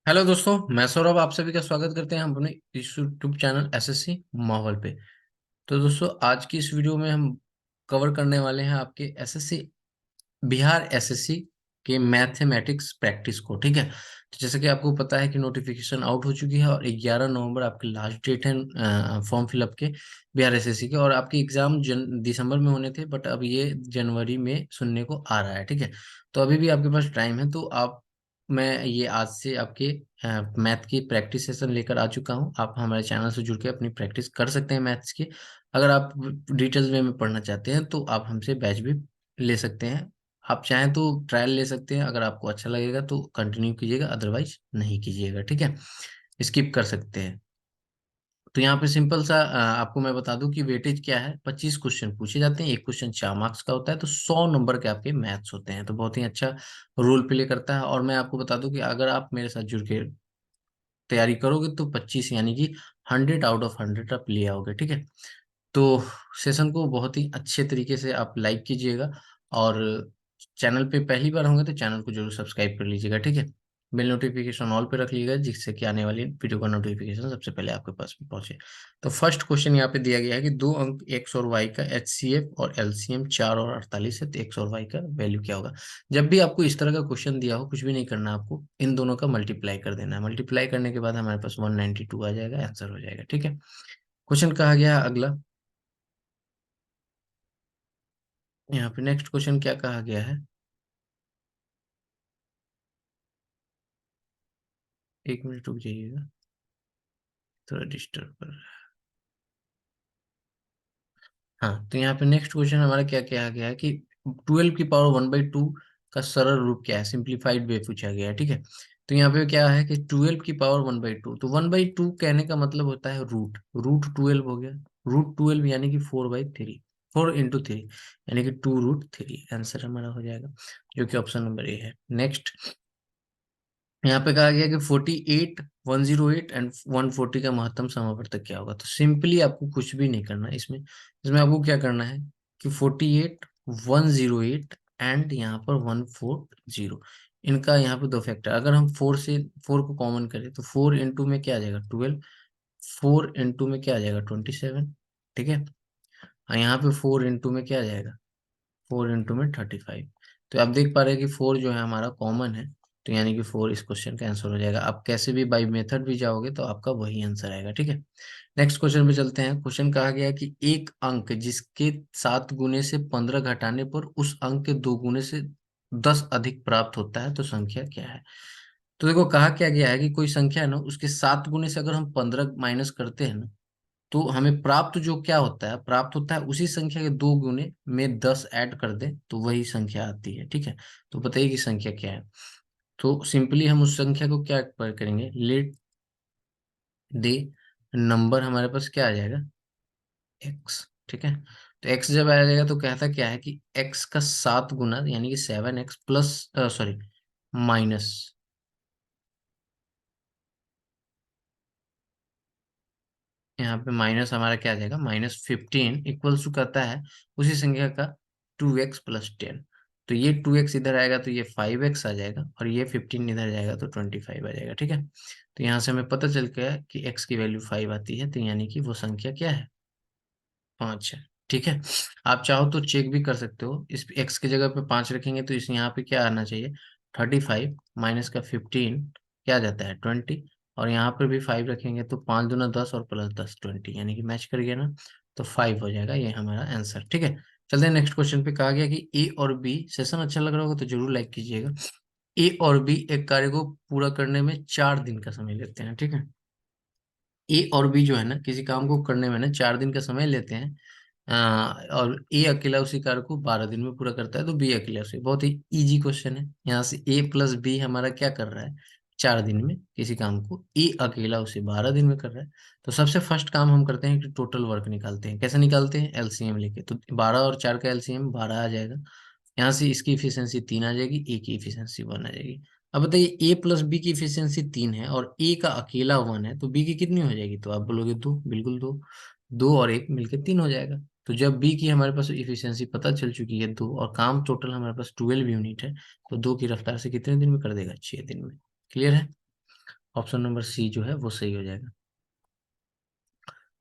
Hello दोस्तों, मैं सौरभ आप सभी का स्वागत करते हैं हम अपने इस यूट्यूब चैनल एसएससी माहौल पे। तो दोस्तों, आज की इस वीडियो में हम कवर करने वाले हैं आपके एसएससी बिहार एसएससी के मैथमेटिक्स प्रैक्टिस को। ठीक है, तो जैसे कि आपको पता है कि नोटिफिकेशन आउट हो चुकी है और 11 नवंबर आपकी लास्ट डेट है फॉर्म फिलअप के बिहार एसएससी के। और आपके एग्जाम दिसंबर में होने थे, बट अब ये जनवरी में सुनने को आ रहा है। ठीक है, तो अभी भी आपके पास टाइम है। तो आप मैं ये आज से आपके मैथ की प्रैक्टिस सेशन लेकर आ चुका हूँ। आप हमारे चैनल से जुड़ के अपनी प्रैक्टिस कर सकते हैं मैथ्स की। अगर आप डिटेल्स वे में पढ़ना चाहते हैं तो आप हमसे बैच भी ले सकते हैं। आप चाहें तो ट्रायल ले सकते हैं, अगर आपको अच्छा लगेगा तो कंटिन्यू कीजिएगा, अदरवाइज नहीं कीजिएगा। ठीक है, स्किप कर सकते हैं। तो यहाँ पे सिंपल सा आपको मैं बता दूं कि वेटेज क्या है। 25 क्वेश्चन पूछे जाते हैं, एक क्वेश्चन 4 मार्क्स का होता है, तो 100 नंबर के आपके मैथ्स होते हैं। तो बहुत ही अच्छा रोल प्ले करता है। और मैं आपको बता दूं कि अगर आप मेरे साथ जुड़ के तैयारी करोगे तो 25 यानी कि 100 आउट ऑफ 100 आप ले आओगे। ठीक है, तो सेशन को बहुत ही अच्छे तरीके से आप लाइक कीजिएगा। और चैनल पे पहली बार होंगे तो चैनल को जरूर सब्सक्राइब कर लीजिएगा। ठीक है, बेल नोटिफिकेशन ऑल पे रख लीजिएगा, जिससे कि आने वाली वीडियो का नोटिफिकेशन सबसे पहले आपके पास में पहुंचे। तो फर्स्ट क्वेश्चन यहाँ पे दिया गया है कि दो अंक एक्स और वाई का एचसीएफ और एलसीएम 4 और 48 है, तो एक्स और वाई का वैल्यू क्या होगा। जब भी आपको इस तरह का क्वेश्चन दिया हो, कुछ भी नहीं करना, आपको इन दोनों का मल्टीप्लाई कर देना है। मल्टीप्लाई करने के बाद हमारे पास 192 आ जाएगा, आंसर हो जाएगा। ठीक है, क्वेश्चन कहा गया है अगला। यहाँ पे नेक्स्ट क्वेश्चन क्या कहा गया है, एक मिनट रुक जाइएगा, थोड़ा डिस्टर्ब कर रहा है। हाँ, तो यहाँ पे नेक्स्ट क्वेश्चन हमारा क्या क्या आ गया है कि 12 की पावर 1/2 का सरल रूप क्या है, सिंप्लीफाइड वे पूछा गया है। ठीक है, तो यहाँ पे क्या है कि 12 की पावर 1/2, तो 1/2 कहने का मतलब होता है रूट। रूट 12 हो गया, रूट 12 यानी कि 4/3, 4 × 3 यानी कि 2√3, आंसर हमारा हो जाएगा, जो कि ऑप्शन नंबर ए है। नेक्स्ट यहाँ पे कहा गया कि 48, 108 एंड 140 का महत्तम समावर्तक क्या होगा। तो सिंपली आपको कुछ भी नहीं करना है इसमें। इसमें आपको क्या करना है कि 48, 108 एंड यहाँ पर 140, इनका यहाँ पे दो फैक्टर। अगर हम 4 को कॉमन करें तो 4 × में क्या आ जाएगा 12, 4 × में क्या आ जाएगा 27। ठीक है, और यहाँ पे 4 × में क्या आ जाएगा, 4 × में 35। तो आप देख पा रहे हैं कि 4 जो है हमारा कॉमन है, तो यानी कि 4 इस क्वेश्चन का आंसर हो जाएगा। आप कैसे भी बाई मेथड भी जाओगे तो आपका वही आंसर आएगा। ठीक है, नेक्स्ट क्वेश्चन पे चलते हैं। क्वेश्चन कहा गया है कि एक अंक जिसके 7 गुने से 15 घटाने पर उस अंक के 2 गुने से 10 अधिक प्राप्त होता है, तो संख्या क्या है। तो देखो, कहा क्या गया है कि कोई संख्या है ना, उसके 7 गुने से अगर हम 15 माइनस करते हैं ना, तो हमें प्राप्त जो क्या होता है, प्राप्त होता है उसी संख्या के 2 गुने में 10 ऐड कर दें तो वही संख्या आती है। ठीक है, तो बताइए कि संख्या क्या है। तो सिंपली हम उस संख्या को क्या करेंगे, लेट दे नंबर हमारे पास क्या आ जाएगा, एक्स। ठीक है, तो एक्स जब आ जाएगा तो कहता क्या है कि एक्स का 7 गुना यानी कि 7x प्लस, सॉरी, माइनस, यहाँ पे माइनस हमारा क्या आ जाएगा, -15 इक्वल्स टू करता है उसी संख्या का 2x + 10। तो ये 2x इधर आएगा तो ये 5x आ जाएगा, और ये 15 इधर जाएगा तो 25 आ जाएगा। ठीक है, तो यहाँ से हमें पता चल गया कि x की वैल्यू 5 आती है, तो यानी कि वो संख्या क्या है, 5 है। ठीक है, आप चाहो तो चेक भी कर सकते हो, इस x की जगह पे 5 रखेंगे तो इस यहाँ पे क्या आना चाहिए, 35 माइनस का 15 क्या आ जाता है 20, और यहाँ पर भी 5 रखेंगे तो 5 × 10 और +10 20, यानी कि मैच कर गया ना, तो 5 हो जाएगा, ये हमारा आंसर। ठीक है, चलते हैं नेक्स्ट क्वेश्चन पे। कहा गया कि ए और बी, सेशन अच्छा लग रहा होगा तो जरूर लाइक कीजिएगा। ए और बी एक कार्य को पूरा करने में 4 दिन का समय लेते हैं। ठीक है, ए और बी जो है ना, किसी काम को करने में ना 4 दिन का समय लेते हैं। और ए अकेला उसी कार्य को 12 दिन में पूरा करता है, तो बी अकेला उसे, बहुत ही इजी क्वेश्चन है। यहाँ से ए प्लस बी हमारा क्या कर रहा है, 4 दिन में किसी काम को, ए अकेला उसे 12 दिन में कर रहा है। तो सबसे फर्स्ट काम हम करते हैं कि टोटल वर्क निकालते हैं। कैसे निकालते हैं, एलसीएम लेके। तो 12 और 4 का एलसीएम 12 आ जाएगा। यहाँ से इसकी इफिशियंसी 3 आ जाएगी, ए की इफिशियंसी 1 आ जाएगी। अब बताइए, ए प्लस बी की इफिशियंसी 3 है और ए का अकेला 1 है, तो बी की कितनी हो जाएगी, तो आप बोलोगे 2, बिल्कुल 2। 2 और 1 मिलकर 3 हो जाएगा। तो जब बी की हमारे पास इफिशियंसी पता चल चुकी है 2, और काम टोटल हमारे पास 12 यूनिट है, तो 2 की रफ्तार से कितने दिन में कर देगा, 6 दिन में। क्लियर है। ऑप्शन नंबर सी जो है वो सही हो जाएगा।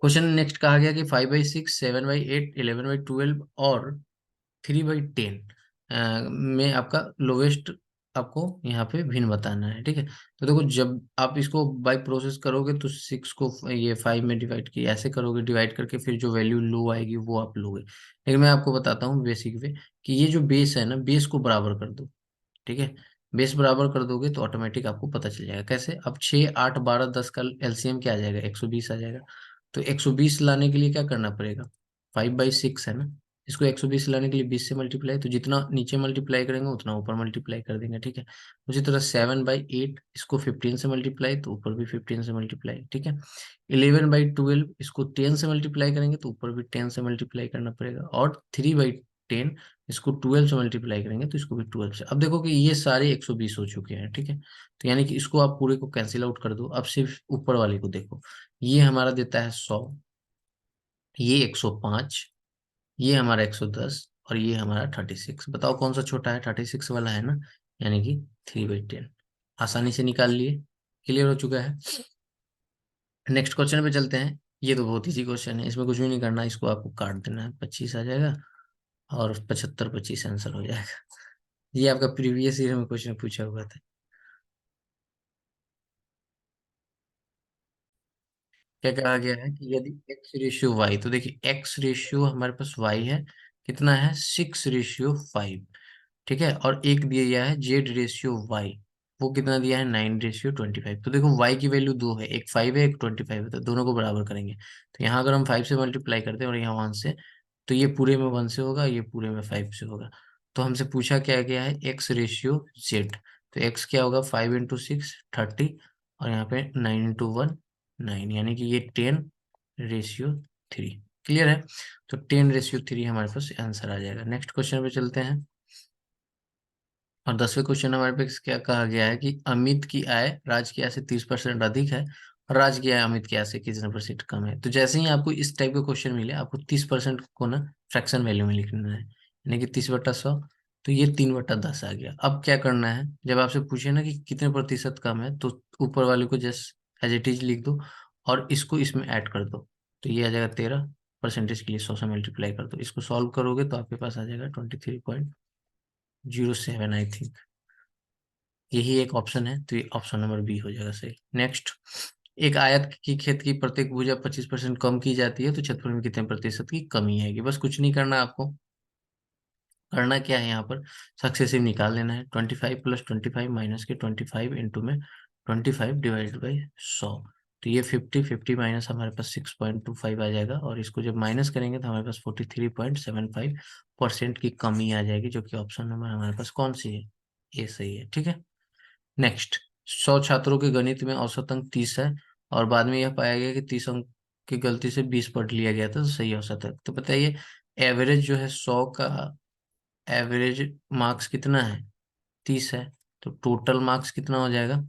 क्वेश्चन नेक्स्ट कहा गया कि 5/6, 7/8, 11/12 और 3/10 में आपका लोवेस्ट आपको यहाँ पे भिन्न बताना है, ठीक है। तो देखो, जब आप इसको बाय प्रोसेस करोगे तो 6 को ये 5 में डिवाइड किए ऐसे करोगे, डिवाइड करके फिर जो वैल्यू लो आएगी वो आप लोगे। लेकिन मैं आपको बताता हूँ बेसिक वे कि ये जो बेस है ना, बेस को बराबर कर दो, ठीक है। बेस बराबर कर दोगे तो ऑटोमेटिक आपको पता चल जाएगा कैसे। अब 6, 8, 12, 10 का एलसीएम क्या आ जाएगा, 120 आ जाएगा। तो 120 लाने के लिए क्या करना पड़ेगा, 5/6 है ना, इसको 120 लाने के लिए 20 से मल्टीप्लाई, तो जितना नीचे मल्टीप्लाई करेंगे उतना ऊपर मल्टीप्लाई कर देंगे, ठीक है। उसी तरह 7/8, इसको 15 से मल्टीप्लाई तो ऊपर भी 15 से मल्टीप्लाई, ठीक है। 11/12, इसको 10 से मल्टीप्लाई करेंगे तो ऊपर भी 10 से मल्टीप्लाई करना पड़ेगा। और 3/10, इसको 12 से मल्टीप्लाई करेंगे तो इसको भी 12 से। अब देखो कि ये सारे 120 हो चुके हैं, ठीक है। तो यानी कि इसको आप पूरे को कैंसिल आउट कर दो। अब सिर्फ ऊपर वाले को देखो, ये हमारा देता है 100, ये 105, ये हमारा 110 और ये हमारा 36। बताओ कौन सा छोटा है, 36 वाला है ना, यानी कि 3/10। आसानी से निकाल लिए, क्लियर हो चुका है। नेक्स्ट क्वेश्चन पे चलते हैं। ये तो बहुत इजी क्वेश्चन है, इसमें कुछ भी नहीं करना, इसको आपको काट देना है, 25 आ जाएगा और 75, 25 आंसर हो जाएगा। ये आपका प्रीवियस ईयर में क्वेश्चन पूछा हुआ था। क्या कहा गया है कि यदि x/y, तो देखिए x रेशियो हमारे पास y है, कितना है 6/5, ठीक है। और एक दिया गया है z/y, वो कितना दिया है 9/25। तो देखो y की वैल्यू दो है, एक 5 है एक 25 है, तो दोनों को बराबर करेंगे। तो यहाँ अगर हम 5 से मल्टीप्लाई करते हैं और यहाँ 1 से, तो ये पूरे में 1 से होगा, ये पूरे में 5 से होगा। तो हमसे पूछा क्या गया है, x/z। तो x क्या होगा, 5 × 6 30, और यहाँ पे 9 × 1 9, यानी कि ये 10/3। क्लियर है। तो 10/3 हमारे पास आंसर आ जाएगा। नेक्स्ट क्वेश्चन पे चलते हैं। और 10वें क्वेश्चन हमारे पास क्या कहा गया है कि अमित की आय राज की आय से 30% अधिक है और राज की आय अमित की आय से कितने परसेंट कम है। तो जैसे ही आपको इस टाइप का क्वेश्चन मिले, आपको 30% को ना फ्रैक्शन वैल्यू में लिखना है, यानी कि 30/100। तो ये 3/10 आ गया। अब क्या करना है, जब आपसे पूछे ना कि कितने प्रतिशत कम है, तो ऊपर वाले को जस्ट एज इट इज लिख दो और इसको इसमें ऐड कर दो। तो ये आ जाएगा 13%, के लिए 100 से मल्टीप्लाई कर दो। इसको सॉल्व करोगे तो आपके पास आ जाएगा 23.07, आई थिंक यही एक ऑप्शन है, तो ये ऑप्शन नंबर बी हो जाएगा सही। नेक्स्ट, एक आयत की खेत की प्रत्येक भुजा 25% कम की जाती है, तो क्षेत्रफल में कितने प्रतिशत की कमी आएगी। बस कुछ नहीं करना आपको, करना क्या है यहाँ पर, सक्सेसिव निकाल लेना है। 25 + 25 माइनस के 25 इंटू में 25 डिवाइडेड बाई 100। तो ये 50 माइनस हमारे पास 6.25 आ जाएगा, और इसको जब माइनस करेंगे तो हमारे पास 43.75% की कमी आ जाएगी, जो कि ऑप्शन नंबर हमारे पास कौन सी है, ये सही है, ठीक है। नेक्स्ट, 100 छात्रों के गणित में औसत अंक 30 है और बाद में यह पाया गया कि 30 अंक की गलती से 20 पढ़ लिया गया था, तो सही औसत है। तो बताइए, एवरेज जो है 100 का एवरेज मार्क्स कितना है, 30 है। तो टोटल मार्क्स कितना हो जाएगा,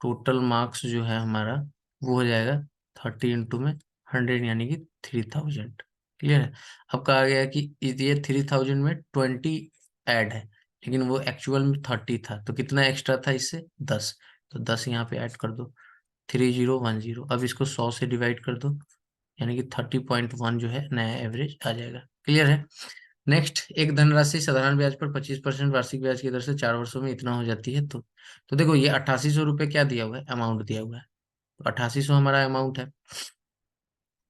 टोटल मार्क्स जो है हमारा वो हो जाएगा 30 इंटू में 100, यानी कि 3000। क्लियर है। अब कहा गया है कि ये 3000 में 20 ऐड है, लेकिन वो एक्चुअल में 30 था, तो कितना एक्स्ट्रा था इससे, 10। तो 10 यहाँ पे ऐड कर दो, 3010। अब इसको 100 से डिवाइड कर दो, यानी कि 30.1 जो है नया एवरेज आ जाएगा। क्लियर है। नेक्स्ट, एक धनराशि साधारण ब्याज पर 25% वार्षिक ब्याज की दर से 4 वर्षों में इतना हो जाती है। तो देखो, ये 8800 रुपये क्या दिया हुआ है, अमाउंट दिया हुआ है। तो 8800 हमारा अमाउंट है।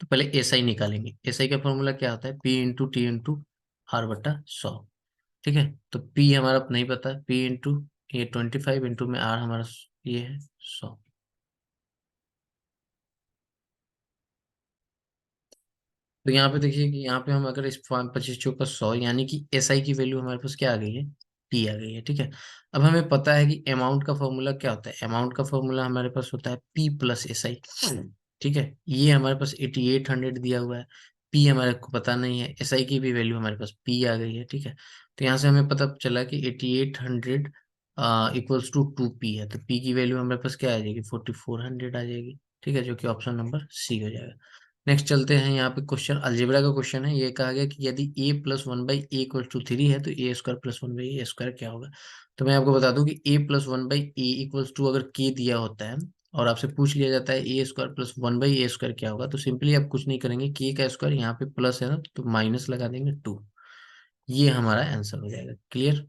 तो पहले एसआई निकालेंगे। एसआई का फॉर्मूला क्या होता है, P × T × R/100। ठीक है। तो P हमारा नहीं पता, P इंटू ये 25 इंटू में R हमारा ये है 100। तो यहाँ पे देखिए कि यहाँ पे हम अगर इस 25 × 100, यानी कि एसआई की वैल्यू हमारे पास क्या आ गई है, पी आ गई है, ठीक है। अब हमें पता है कि अमाउंट का फॉर्मूला क्या होता है, अमाउंट का फॉर्मूला हमारे पास होता है P + SI। ठीक है। ये हमारे पास 8800 दिया हुआ है, पी हमारे को पता नहीं है, एसआई की भी वैल्यू हमारे पास पी आ गई है, ठीक है। तो यहाँ से हमें पता चला कि 8800 इक्वल्स टू 2P है, तो पी की वैल्यू हमारे पास क्या आ जाएगी, 4400 आ जाएगी, ठीक है, जो कि ऑप्शन नंबर सी हो जाएगा। नेक्स्ट चलते हैं, यहाँ पे क्वेश्चन अलजेब्रा का क्वेश्चन है। ये कहा गया कि यदि a plus one by A equal to three है तो A square plus one by A square क्या होगा। तो मैं आपको बता दूं कि a plus one by A equals to अगर k दिया होता है और आपसे पूछ लिया जाता है A square plus one by A square क्या होगा, तो सिंपली आप कुछ नहीं करेंगे, k का स्क्वायर यहाँ पे प्लस है ना तो माइनस लगा देंगे 2, ये हमारा आंसर हो जाएगा। क्लियर।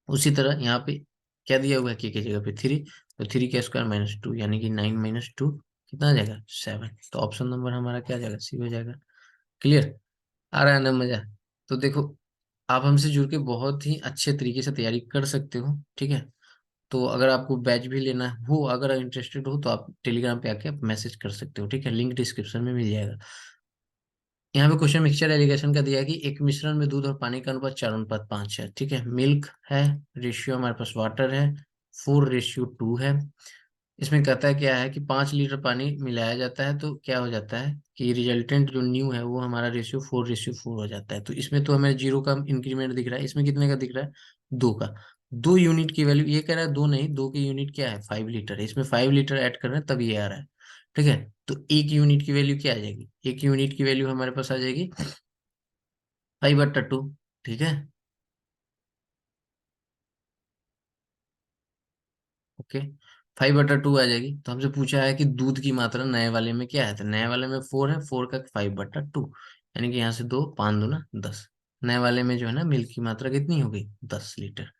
उसी तरह यहाँ पे क्या दिया हुआ है, k की जगह पे 3, तो 3 का स्क्वायर माइनस 2 यानी कि 9 माइनस 2 कितना आ जाएगा 7। तो ऑप्शन नंबर हमारा क्या आ जाएगा, सी हो जाएगा। क्लियर। आ रहा है ना मजा। तो देखो, आप हमसे जुड़ के बहुत ही अच्छे तरीके से तैयारी कर सकते हो, ठीक है। तो अगर आपको बैच भी लेना हो, अगर इंटरेस्टेड हो, तो आप टेलीग्राम पे आके आप मैसेज कर सकते हो, ठीक है, लिंक डिस्क्रिप्शन में मिल जाएगा। यहाँ पे क्वेश्चन मिक्सचर एलिगेशन का दिया है कि एक मिश्रण में दूध और पानी का अनुपात 4:5 है, ठीक है। मिल्क है, रेशियो हमारे पास वाटर है, 4:2 है। इसमें कहता है क्या है कि 5 लीटर पानी मिलाया जाता है तो क्या हो जाता है कि रिजल्टेंट जो न्यू है वो हमारा रेशियो 4:4 हो जाता है। तो इसमें तो हमें जीरो का इंक्रीमेंट दिख रहा है, इसमें कितने का दिख रहा है, 2 का। 2 यूनिट की वैल्यू, ये कह रहा है 2 नहीं, 2 की यूनिट क्या है 5 लीटर है, इसमें 5 लीटर ऐड कर रहे हैं तब ये आ रहा है, ठीक है। तो 1 यूनिट की वैल्यू क्या आ जाएगी, 1 यूनिट की वैल्यू हमारे पास आ जाएगी 5/2, ठीक है। ओके, 5/2 आ जाएगी। तो हमसे पूछा है कि दूध की मात्रा नए वाले में क्या है, तो नए वाले में 4 है, 4 का 5/2 यानी कि यहाँ से 2, 5 दूना 10। नए वाले में जो है ना मिल्क की मात्रा कितनी हो गई, 10 लीटर।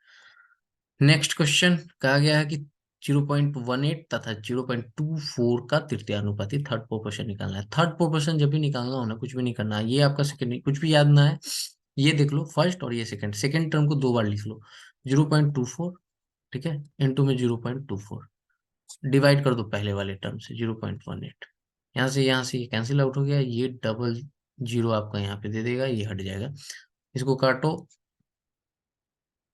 नेक्स्ट क्वेश्चन कहा गया है कि 0.18 तथा 0.24 का तृतीयानुपाती थर्ड प्रोपोर्शन निकालना है। थर्ड प्रोपोर्शन जब भी निकालना हो ना, कुछ भी नहीं करना है, ये आपका सेकंड, कुछ भी याद ना है, ये देख लो फर्स्ट और ये सेकंड, सेकंड टर्म को 2 बार लिख लो, 0.24, ठीक है, इनटू में 0.24, डिवाइड कर दो पहले वाले टर्म से 0.18। यहाँ से ये कैंसिल आउट हो गया, ये डबल जीरो आपका यहाँ पे दे देगा, ये हट जाएगा। इसको काटो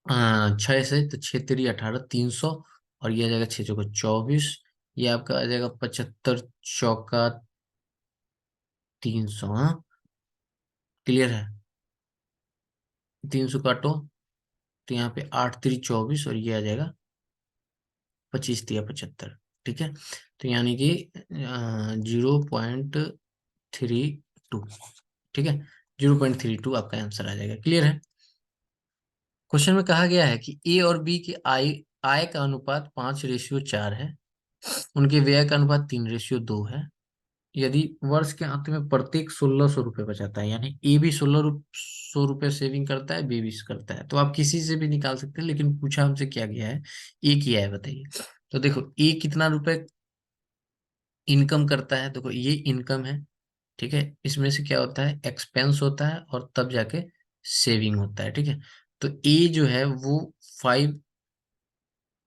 6 से, तो 6×3 = 18, 300, और ये आ जाएगा 6×4 = 24, ये आपका आ जाएगा 75 × 300। हाँ, क्लियर है। 300 काटो तो यहाँ पे 8×3 = 24, और ये आ जाएगा 25×3 = 75, ठीक है। तो यानी कि 0.32, ठीक है, 0.32 आपका आंसर आ जाएगा। क्लियर है। क्वेश्चन में कहा गया है कि ए और बी के आय आय का अनुपात 5:4 है, उनके व्यय का अनुपात 3:2 है। यदि वर्ष के अंत में प्रत्येक 1600 रुपये बचाता है, यानी ए भी 1600 रुपये सेविंग करता है, बी भी करता है, तो आप किसी से भी निकाल सकते हैं, लेकिन पूछा हमसे क्या गया है, ए की आय बताइए। तो देखो ए कितना रुपए इनकम करता है, देखो ये इनकम है, ठीक है। इसमें से क्या होता है, एक्सपेंस होता है और तब जाके सेविंग होता है, ठीक है। तो ए जो है वो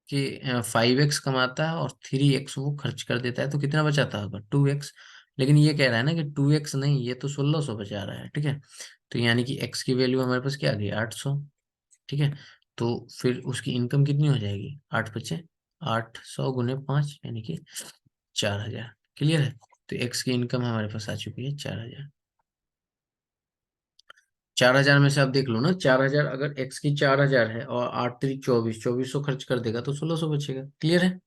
5x कमाता है और 3x वो खर्च कर देता है, तो कितना बचाता होगा 2x। लेकिन ये कह रहा है ना कि 2x नहीं, ये तो 1600 बचा रहा है, ठीक है। तो यानी कि x की वैल्यू हमारे पास क्या आ गई, 800, ठीक है। तो फिर उसकी इनकम कितनी हो जाएगी, 8×5 = 800 × 5 यानी कि 4000। क्लियर है। तो x की इनकम हमारे पास आ चुकी है 4000। 4000 में से आप देख लो ना, 4000 अगर x की 4000 है और 8×3 = 24, 2400 खर्च कर देगा तो 1600 बचेगा। क्लियर है।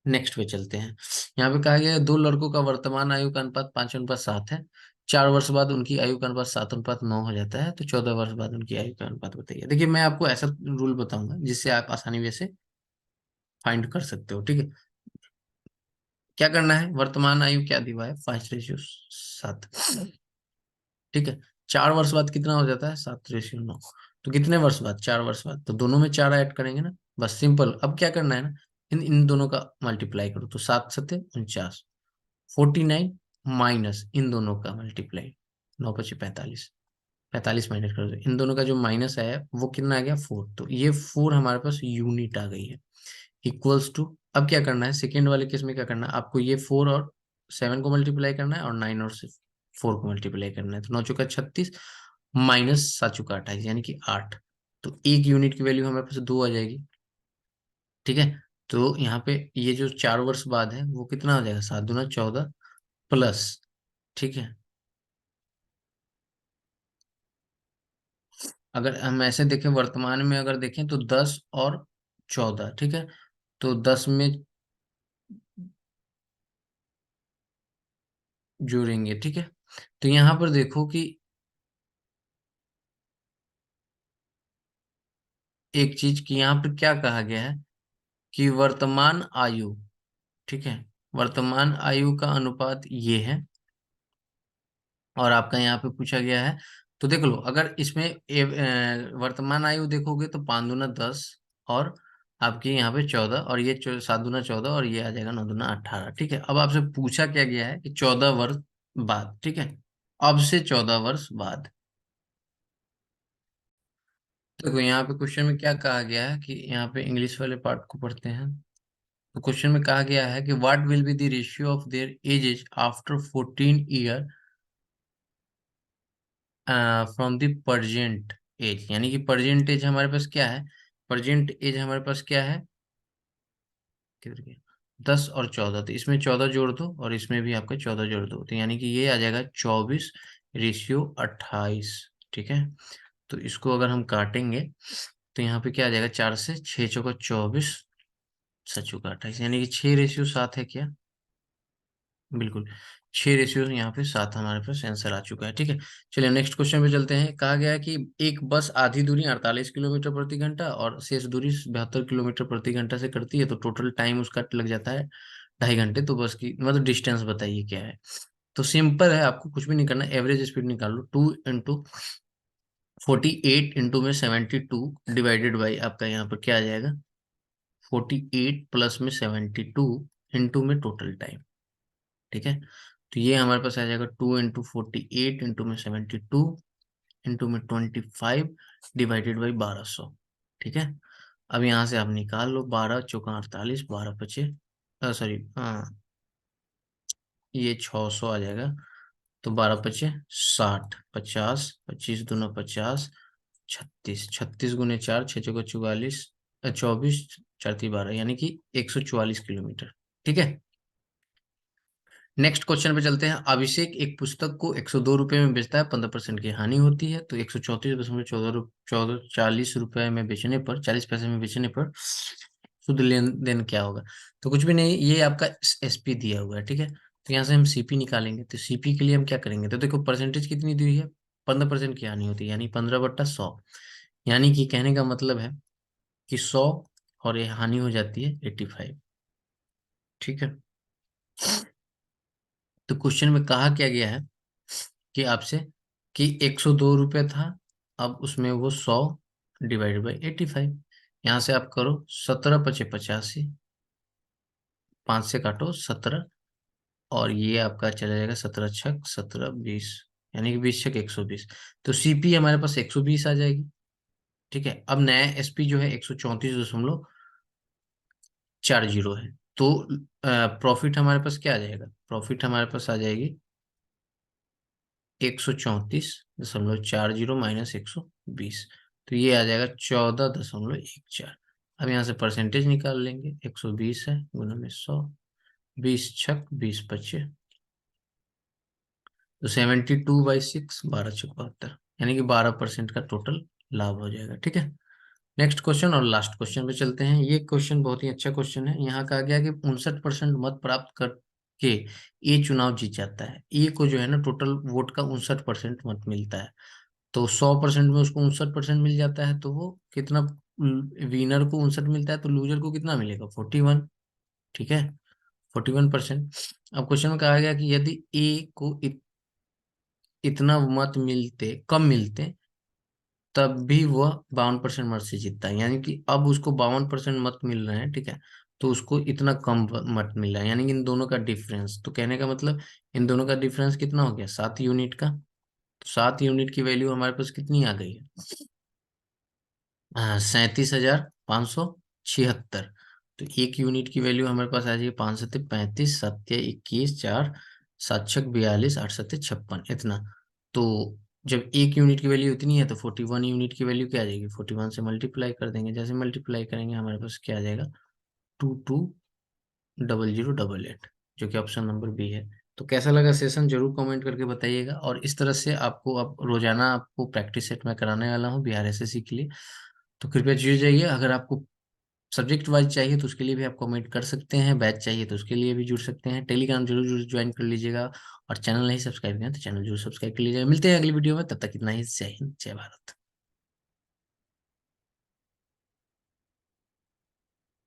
नेक्स्ट पे चलते हैं। यहाँ पे कहा गया है दो लड़कों का वर्तमान आयु का अनुपात 5:7 है, 4 वर्ष बाद उनकी आयु का अनुपात 7:9 हो जाता है, तो 14 वर्ष बाद उनकी आयु का अनुपात बताइए। देखिए मैं आपको ऐसा रूल बताऊंगा जिससे आप आसानी वे से फाइंड कर सकते हो, ठीक है। क्या करना है, वर्तमान आयु क्या दिया है, 5:7, ठीक है। 4 वर्ष बाद कितना हो जाता है, 7:9। तो कितने वर्ष बाद, 4 वर्ष बाद, तो दोनों में 4 ऐड करेंगे ना, बस सिंपल। अब क्या करना है ना, इन इन दोनों का मल्टीप्लाई करो, तो 7×7 = 49, 49 माइनस इन दोनों का मल्टीप्लाई, 9×5 = 45, 45 माइनस कर दो, इन दोनों का जो माइनस है वो कितना आ गया, 4। तो ये 4 हमारे पास यूनिट आ गई है, इक्वल्स टू। अब क्या करना है, सेकेंड वाले केस में क्या करना है, आपको ये 4 और 7 को मल्टीप्लाई करना है और 9 और 4 को मल्टीप्लाई करना है, तो 9×4 = 36, माइनस 7×4 = 28 यानी कि 8। तो एक यूनिट की वैल्यू हमारे पास 2 आ जाएगी, ठीक है। तो यहाँ पे ये जो 4 वर्ष बाद है वो कितना हो जाएगा, 7×2 = 14 प्लस, ठीक है। अगर हम ऐसे देखें, वर्तमान में अगर देखें तो 10 और 14, ठीक है। तो 10 में जोड़ेंगे, ठीक है। तो यहाँ पर देखो कि एक चीज कि यहाँ पर क्या कहा गया है कि वर्तमान आयु, ठीक है, वर्तमान आयु का अनुपात ये है, और आपका यहाँ पे पूछा गया है। तो देख लो, अगर इसमें वर्तमान आयु देखोगे तो 5 दूना 10, और आपके यहाँ पे 14, और ये 7 दूना 14, और ये आ जाएगा 9 दूना 18, ठीक है। अब आपसे पूछा क्या गया है कि 14 वर्ष बाद, ठीक है, अब से 14 वर्ष बाद। देखो यहाँ पे क्वेश्चन में क्या कहा गया है कि यहाँ पे इंग्लिश वाले पार्ट को पढ़ते हैं। तो क्वेश्चन में कहा गया है कि what will be the ratio of their ages after 14 year from the present age, यानी कि प्रजेंट एज हमारे पास क्या है, प्रजेंट एज हमारे पास क्या है, किधर गया, 10 और 14, तो इसमें 14 जोड़ दो और इसमें भी आपका 14 जोड़ दो, तो यानी कि ये आ जाएगा 24:28, ठीक है। तो इसको अगर हम काटेंगे तो यहाँ पे क्या आ जाएगा, 4 से 6 चौका 24, 7 चौका 28, यानी कि 6:7 है क्या, बिल्कुल 6:7 हमारे पास आंसर आ चुका है, ठीक है। चलिए नेक्स्ट क्वेश्चन पे चलते हैं। कहा गया है कि एक बस आधी दूरी 48 किलोमीटर प्रति घंटा और शेष दूरी 72 किलोमीटर प्रति घंटा से करती है, तो टोटल टाइम उसका लग जाता है 2.5 घंटे। तो बस की मतलब डिस्टेंस बताइए क्या है। तो सिंपल है, आपको कुछ भी नहीं करना, एवरेज स्पीड निकाल लो, 2 × 48 इंटू में 72 डिवाइडेड बाई आपका यहाँ पर क्या आ जाएगा, 48 प्लस में 72 इंटू में टोटल टाइम, ठीक है। तो ये हमारे पास आ जाएगा 2 × 48 इंटू में 72 इंटू में 25 डिवाइडेड बाई 1200, ठीक है। अब यहाँ से आप निकाल लो, 12 × 4 = 48, 12 × 5 सॉरी, हाँ, ये 600 आ जाएगा। तो 12 × 5 = 60, 50, 25 दूना 50, 36, 36 × 4, 6 × 4 = 44, 24, 4 × 3 = 12, यानी कि 144 किलोमीटर, ठीक है। नेक्स्ट क्वेश्चन पे चलते हैं। अभिषेक एक पुस्तक को 102 रुपए में बेचता है, 15% की हानि होती है, तो 134.14 में बेचने पर, 40 पैसे में बेचने पर शुद्ध लेन देन क्या होगा। तो कुछ भी नहीं, ये आपका एसपी दिया हुआ है, ठीक है। तो यहाँ से हम सीपी निकालेंगे, तो सीपी के लिए हम क्या करेंगे, तो देखो परसेंटेज कितनी दी हुई है, 15% की हानि होती है, यानी 15/100, यानी कि कहने का मतलब है कि 100 और ये हानि हो जाती है 85, ठीक है। तो क्वेश्चन में कहा क्या गया है कि आपसे कि 102 रुपये था, अब उसमें वो 100 डिवाइडेड बाई 85, यहाँ से आप करो 17×5 = 85, 5 से काटो 17, और ये आपका चला जाएगा 17×6 = 17, 20, यानी कि 20×6 = 120। तो सीपी हमारे पास 120 आ जाएगी, ठीक है। अब नया एसपी जो है 134.40 है। तो प्रॉफिट हमारे पास क्या आ जाएगा, प्रॉफिट हमारे पास आ जाएगी 134.40 माइनस 120, तो ये आ जाएगा 14.14। अब यहाँ से परसेंटेज निकाल लेंगे, 120 है गुना में 100, 20×6 = 20, 25, तो 72/6, 12×6 = 72, यानी कि 12% का टोटल लाभ हो जाएगा, ठीक है। नेक्स्ट क्वेश्चन और लास्ट क्वेश्चन पे चलते हैं। ये क्वेश्चन बहुत ही अच्छा क्वेश्चन है। यहाँ कहा गया कि 59% मत प्राप्त करके ए चुनाव जीत जाता है। ए को जो है ना, टोटल वोट का 59% मत मिलता है, तो 100% में उसको 59% मिल जाता है, तो वो कितना, विनर को 59 मिलता है तो लूजर को कितना मिलेगा, 41, ठीक है, 41%। अब क्वेश्चन में कहा गया कि यदि ए को इतना मत मिलते, कम मिलते, तब भी वह 52% मत से जीतता है, यानी कि अब उसको 52% मत मिल रहे हैं, ठीक है, तो उसको इतना कम मत मिल रहा है, यानी कि इन दोनों का डिफरेंस, तो कहने का मतलब इन दोनों का डिफरेंस कितना हो गया, 7 यूनिट का। तो 7 यूनिट की वैल्यू हमारे पास कितनी आ गई है, 37,576। तो 1 यूनिट की वैल्यू हमारे पास आ जाएगी 5×7 = 35, 7×21 4, 7×6 = 42, 8×7 = 56, इतना। तो जब 1 यूनिट की वैल्यू इतनी है तो 41 यूनिट की वैल्यू क्या आ जाएगी, 41 से मल्टीप्लाई कर देंगे, जैसे मल्टीप्लाई करेंगे हमारे पास क्या आ जाएगा, 220088, जो कि ऑप्शन नंबर बी है। तो कैसा लगा सेशन जरूर कमेंट करके बताइएगा, और इस तरह से आपको अब रोजाना आपको प्रैक्टिस सेट में कराने वाला हूँ बिहार एसएससी के लिए। तो कृपया जुड़ जाइए। अगर आपको सब्जेक्ट वाइज चाहिए तो उसके लिए भी आप कमेंट कर सकते हैं, बैच चाहिए तो उसके लिए भी जुड़ सकते हैं। टेलीग्राम जरूर जरूर ज्वाइन कर लीजिएगा, और चैनल नहीं सब्सक्राइब किया तो चैनल जरूर सब्सक्राइब कर लीजिएगा। मिलते हैं अगली वीडियो में, तब तक इतना ही। जय हिंद, जय भारत।